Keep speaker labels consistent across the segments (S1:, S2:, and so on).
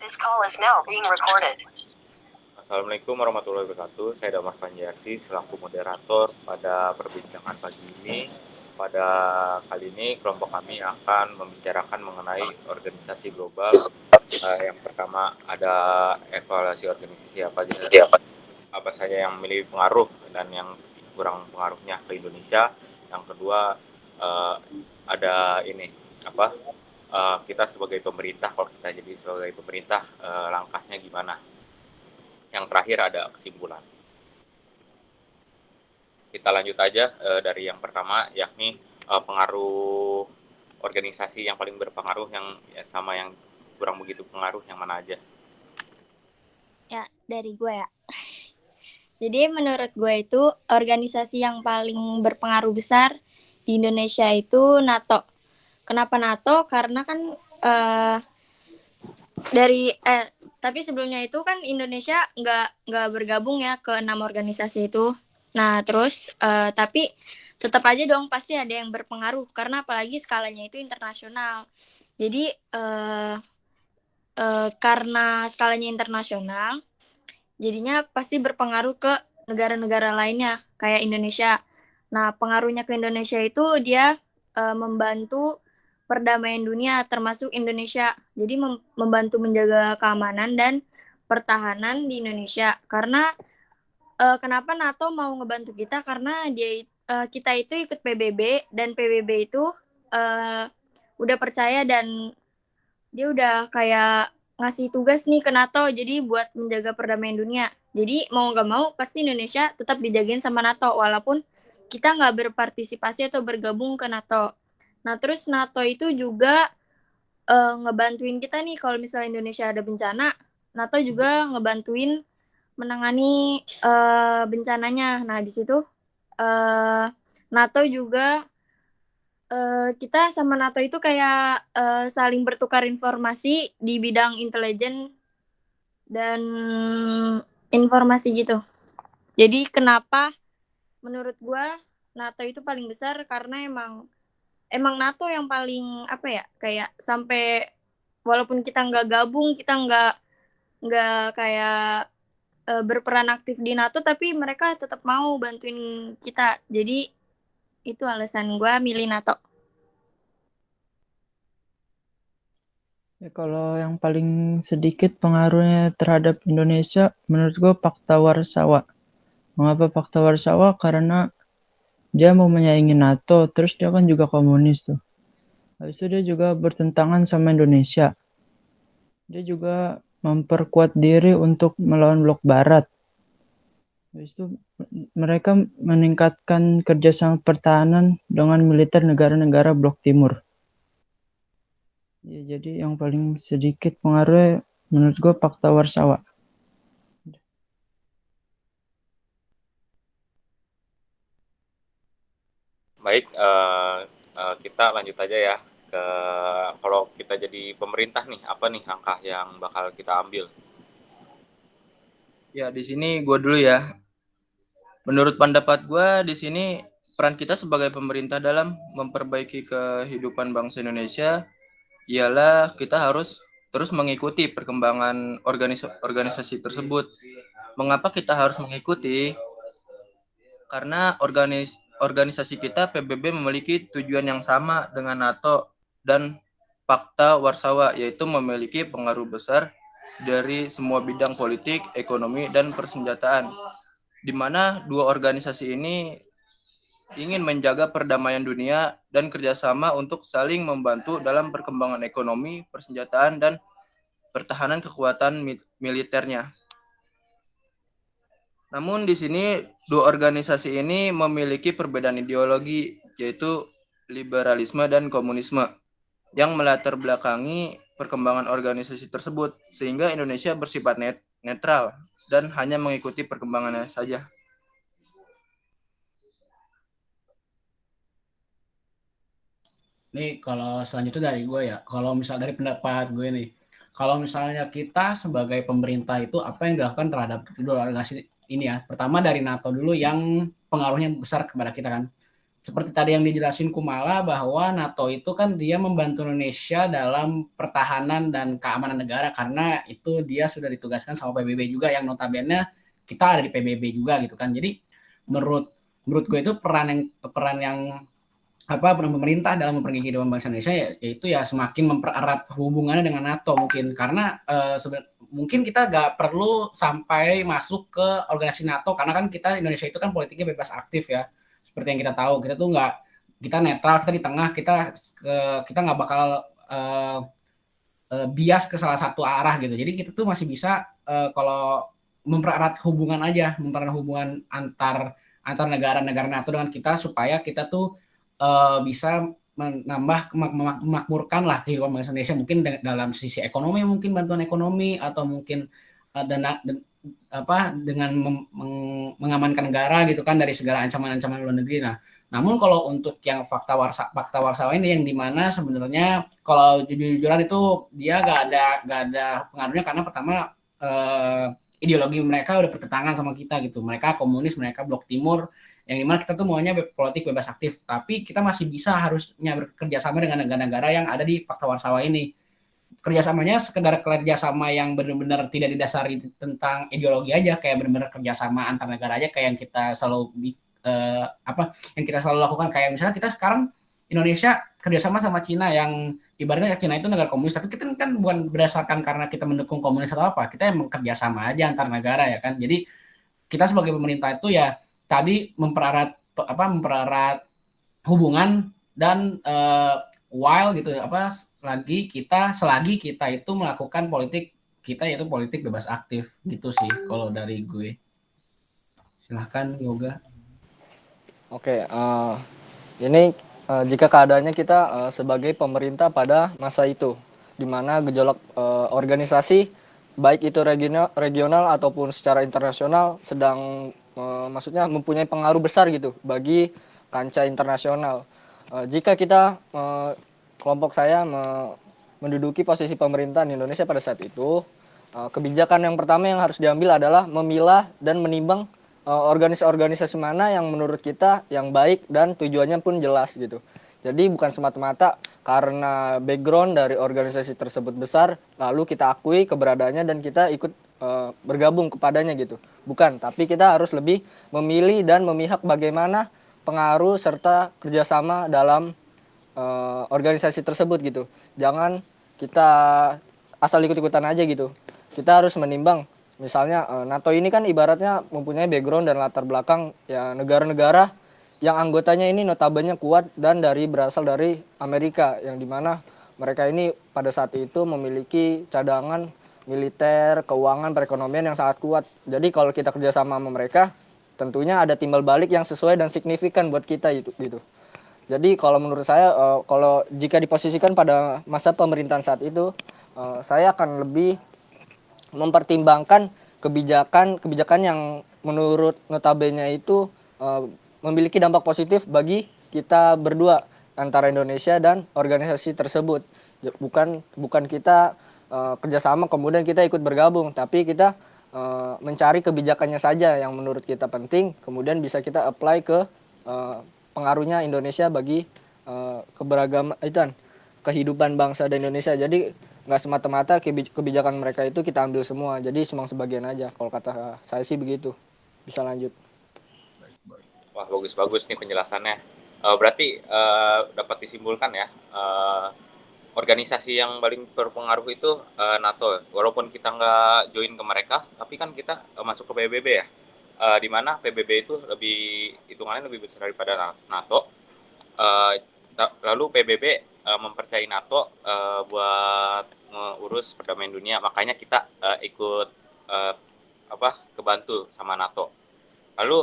S1: This call is now being recorded.
S2: Assalamualaikum warahmatullahi wabarakatuh. Saya Damar Panjiarsi selaku moderator pada perbincangan pagi ini. Pada kali ini kelompok kami akan membicarakan mengenai organisasi global. Yang pertama ada evaluasi organisasi apa saja yang memiliki pengaruh dan yang kurang pengaruhnya ke Indonesia. Yang kedua ada kita sebagai pemerintah, kalau kita jadi sebagai pemerintah langkahnya gimana. Yang terakhir ada kesimpulan. Kita lanjut aja dari yang pertama, yakni pengaruh organisasi yang paling berpengaruh sama yang kurang begitu pengaruh, yang mana aja?
S3: Ya, dari gue ya. Jadi menurut gue itu organisasi yang paling berpengaruh besar di Indonesia itu NATO. Kenapa NATO? Karena kan tapi sebelumnya itu kan Indonesia nggak bergabung ya ke 6 organisasi itu. Nah terus tapi tetap aja dong pasti ada yang berpengaruh karena apalagi skalanya itu internasional. Jadi karena skalanya internasional, jadinya pasti berpengaruh ke negara-negara lainnya kayak Indonesia. Nah pengaruhnya ke Indonesia itu dia membantu perdamaian dunia termasuk Indonesia. Jadi membantu menjaga keamanan dan pertahanan di Indonesia. Karena kenapa NATO mau ngebantu kita? Karena kita itu ikut PBB dan PBB itu udah percaya dan dia udah kayak ngasih tugas nih ke NATO. Jadi buat menjaga perdamaian dunia. Jadi mau nggak mau pasti Indonesia tetap dijagain sama NATO walaupun kita nggak berpartisipasi atau bergabung ke NATO. Nah, terus NATO itu juga ngebantuin kita nih kalau misalnya Indonesia ada bencana, NATO juga ngebantuin menangani bencananya. Nah, di situ NATO juga kita sama NATO itu kayak saling bertukar informasi di bidang intelijen dan informasi gitu. Jadi kenapa menurut gua NATO itu paling besar karena emang NATO yang paling kayak sampai walaupun kita nggak gabung, kita nggak kayak berperan aktif di NATO, tapi mereka tetap mau bantuin kita. Jadi itu alasan gue milih NATO.
S4: Ya, kalau yang paling sedikit pengaruhnya terhadap Indonesia, menurut gue Fakta Warsawa. Mengapa Fakta Warsawa? Karena dia mau menyaingi NATO, terus dia kan juga komunis tuh. Habis itu dia juga bertentangan sama Indonesia. Dia juga memperkuat diri untuk melawan blok barat. Habis itu mereka meningkatkan kerjasama pertahanan dengan militer negara-negara blok timur. Ya, jadi yang paling sedikit pengaruhnya menurut gue Fakta Warsawa.
S2: Baik, kita lanjut aja ya ke kalau kita jadi pemerintah nih, apa nih langkah yang bakal kita ambil?
S5: Ya, di sini gue dulu ya. Menurut pendapat gue, di sini peran kita sebagai pemerintah dalam memperbaiki kehidupan bangsa Indonesia ialah kita harus terus mengikuti perkembangan organisasi tersebut. Mengapa kita harus mengikuti? Karena organisasi kita PBB memiliki tujuan yang sama dengan NATO dan Fakta Warsawa, yaitu memiliki pengaruh besar dari semua bidang politik, ekonomi, dan persenjataan, di mana dua organisasi ini ingin menjaga perdamaian dunia dan kerjasama untuk saling membantu dalam perkembangan ekonomi, persenjataan, dan pertahanan kekuatan militernya. Namun di sini dua organisasi ini memiliki perbedaan ideologi, yaitu liberalisme dan komunisme, yang melatar belakangi perkembangan organisasi tersebut, sehingga Indonesia bersifat netral dan hanya mengikuti perkembangannya saja.
S6: Nih kalau selanjutnya dari gue ya, kalau misal dari pendapat gue nih, kalau misalnya kita sebagai pemerintah itu apa yang dilakukan terhadap kedua organisasi ini ya? Pertama dari NATO dulu yang pengaruhnya besar kepada kita kan. seperti tadi yang dijelasin Kumala bahwa NATO itu kan dia membantu Indonesia dalam pertahanan dan keamanan negara karena itu dia sudah ditugaskan sama PBB juga yang notabene kita ada di PBB juga gitu kan. Jadi menurut menurut gue itu peran yang peran pemerintah dalam memperbaiki kehidupan bangsa Indonesia yaitu ya semakin mempererat hubungannya dengan NATO mungkin karena mungkin kita nggak perlu sampai masuk ke organisasi NATO karena kan kita Indonesia itu kan politiknya bebas aktif ya seperti yang kita tahu kita tuh nggak kita netral kita di tengah kita nggak bakal bias ke salah satu arah gitu jadi kita tuh masih bisa kalau mempererat hubungan antar negara-negara NATO dengan kita supaya kita tuh bisa menambah memakmurkan lah kehidupan bangsa Indonesia mungkin dalam sisi ekonomi mungkin bantuan ekonomi atau mungkin dengan mengamankan negara gitu kan dari segala ancaman-ancaman luar negeri. Nah, namun kalau untuk yang fakta warsawa ini yang dimana sebenarnya kalau jujur-jujuran itu dia gak ada pengaruhnya karena pertama ideologi mereka udah bertentangan sama kita gitu. Mereka komunis, mereka blok timur yang dimana kita tuh maunya politik bebas aktif, tapi kita masih bisa harusnya bekerja sama dengan negara-negara yang ada di fakta warsawa ini. Kerjasamanya sekedar kerjasama yang benar-benar tidak didasari tentang ideologi aja, kayak benar-benar kerjasama antar negara aja, kayak yang kita selalu lakukan. Kayak misalnya kita sekarang Indonesia kerjasama sama Cina yang ibaratnya Cina itu negara komunis, tapi kita kan bukan berdasarkan karena kita mendukung komunis atau apa, kita emang kerjasama aja antar negara ya kan. Jadi kita sebagai pemerintah itu ya tadi mempererat hubungan dan while gitu selagi kita itu melakukan politik kita yaitu politik bebas aktif gitu sih kalau dari gue. Silahkan Yoga.
S7: Oke, ini jika keadaannya kita sebagai pemerintah pada masa itu, di mana gejolak organisasi baik itu regional ataupun secara internasional sedang maksudnya mempunyai pengaruh besar gitu bagi kancah internasional. Jika kita kelompok saya menduduki posisi pemerintahan Indonesia pada saat itu, kebijakan yang pertama yang harus diambil adalah memilah dan menimbang organisasi mana yang menurut kita yang baik dan tujuannya pun jelas gitu. Jadi bukan semata-mata karena background dari organisasi tersebut besar lalu kita akui keberadaannya dan kita ikut bergabung kepadanya gitu. Bukan, tapi kita harus lebih memilih dan memihak bagaimana pengaruh serta kerjasama dalam organisasi tersebut gitu. Jangan kita asal ikut-ikutan aja gitu. Kita harus menimbang. Misalnya NATO ini kan ibaratnya mempunyai background dan latar belakang ya negara-negara yang anggotanya ini notabene kuat dan berasal dari Amerika yang dimana mereka ini pada saat itu memiliki cadangan militer, keuangan, perekonomian yang sangat kuat. Jadi kalau kita kerjasama sama mereka, tentunya ada timbal balik yang sesuai dan signifikan buat kita itu gitu. Jadi kalau menurut saya, kalau jika diposisikan pada masa pemerintahan saat itu, saya akan lebih mempertimbangkan kebijakan yang menurut notabene itu memiliki dampak positif bagi kita berdua antara Indonesia dan organisasi tersebut. Bukan kita kerjasama kemudian kita ikut bergabung, tapi kita mencari kebijakannya saja yang menurut kita penting, kemudian bisa kita apply ke pengaruhnya Indonesia bagi keberagaman kehidupan bangsa dan Indonesia. Jadi nggak semata-mata kebijakan mereka itu kita ambil semua, jadi cuma sebagian aja. Kalau kata saya sih begitu. Bisa lanjut.
S2: Wah, bagus-bagus nih penjelasannya. Berarti dapat disimpulkan ya, organisasi yang paling berpengaruh itu NATO. Walaupun kita nggak join ke mereka, tapi kan kita masuk ke PBB ya. Di mana PBB itu hitungannya lebih besar daripada NATO. Lalu PBB mempercayai NATO buat ngurus perdamaian dunia. Makanya kita ikut kebantu sama NATO. Lalu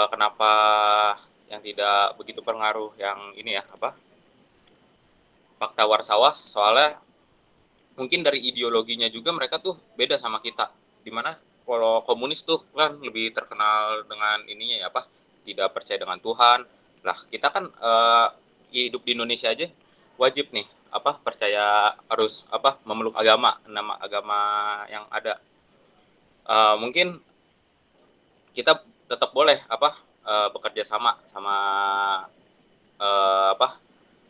S2: kenapa yang tidak begitu pengaruh yang ini ya fakta warsawa, soalnya mungkin dari ideologinya juga mereka tuh beda sama kita, dimana kalau komunis tuh kan lebih terkenal dengan ininya ya tidak percaya dengan Tuhan. Lah kita kan hidup di Indonesia aja wajib nih percaya harus memeluk nama agama yang ada. Mungkin kita tetap boleh bekerja sama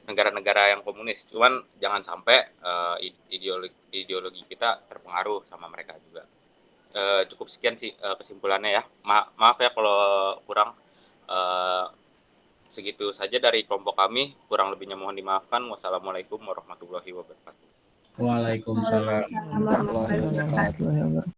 S2: negara-negara yang komunis. Cuman jangan sampai ideologi kita terpengaruh sama mereka juga. Cukup sekian sih kesimpulannya ya. Maaf ya kalau kurang. Segitu saja dari kelompok kami. Kurang lebihnya mohon dimaafkan. Wassalamualaikum warahmatullahi wabarakatuh.
S6: Waalaikumsalam.
S3: Warahmatullahi wabarakatuh.